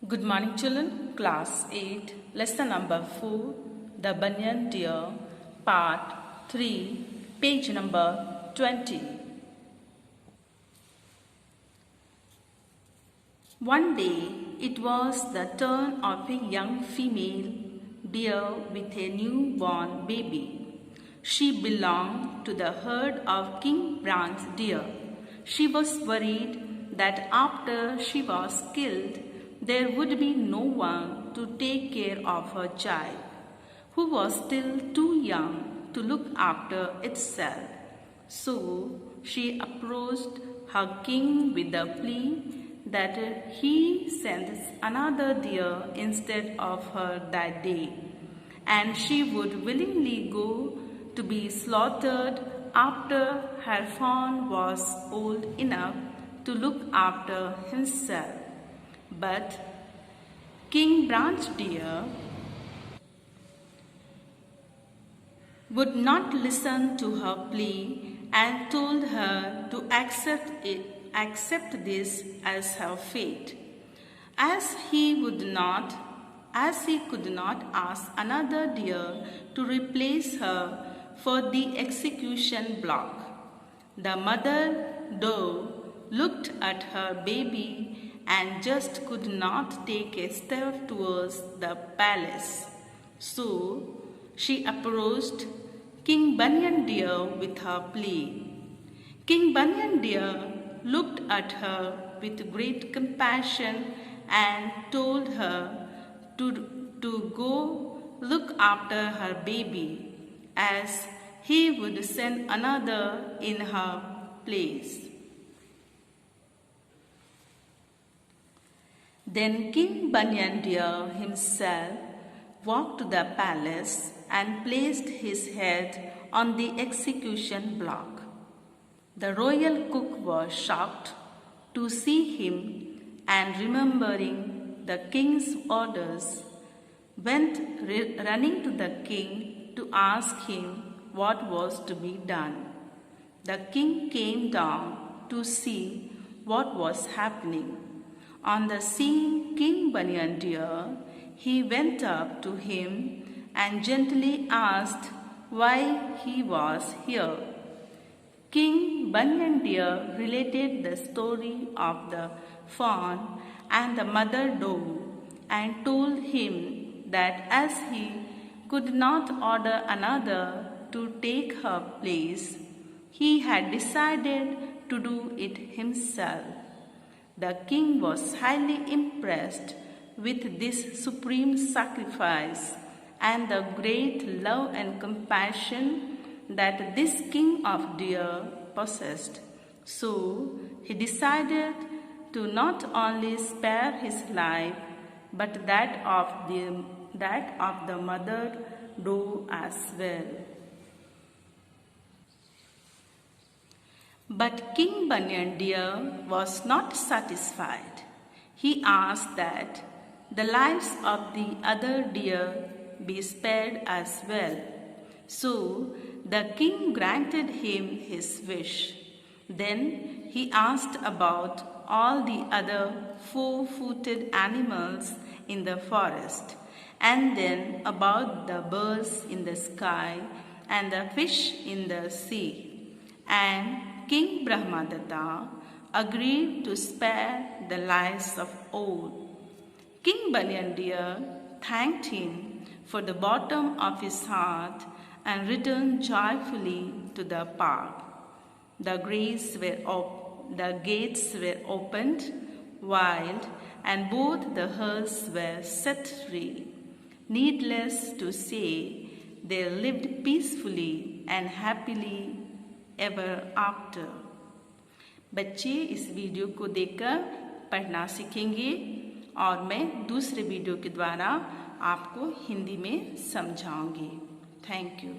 Good morning, children. Class 8, lesson number 4, The Banyan Deer, part 3, page number 20. One day, it was the turn of a young female deer with a newborn baby. She belonged to the herd of King Bran's deer. She was worried that after she was killed, there would be no one to take care of her child, who was still too young to look after itself. So she approached her king with the plea that he sends another deer instead of her that day, and she would willingly go to be slaughtered after her fawn was old enough to look after himself. But King Branch Deer would not listen to her plea and told her to accept this as her fate, as he could not ask another deer to replace her for the execution block. The mother doe looked at her baby and just could not take a step towards the palace. So she approached King Banyan Deer with her plea. King Banyan Deer looked at her with great compassion and told her to go look after her baby, as he would send another in her place. Then King Banyan Deer himself walked to the palace and placed his head on the execution block. The royal cook was shocked to see him, and remembering the king's orders, went running to the king to ask him what was to be done. The king came down to see what was happening. On the seeing King Banyan Deer, he went up to him and gently asked why he was here. King Banyan Deer related the story of the fawn and the mother doe and told him that as he could not order another to take her place, he had decided to do it himself. The king was highly impressed with this supreme sacrifice and the great love and compassion that this king of deer possessed. So he decided to not only spare his life, but that of the mother doe as well. But King Banyan Deer was not satisfied. He asked that the lives of the other deer be spared as well. So the king granted him his wish. Then he asked about all the other four-footed animals in the forest, and then about the birds in the sky and the fish in the sea. And King Brahmadatta agreed to spare the lives of all. King Banyan Deer thanked him for the bottom of his heart and returned joyfully to the park. The gates were opened wide, and both the herds were set free. Needless to say, they lived peacefully and happily ever after. बच्चे इस video को देखकर पढ़ना सीखेंगे और मैं दूसरे video के द्वारा आपको हिंदी में समझाऊंगी। Thank you.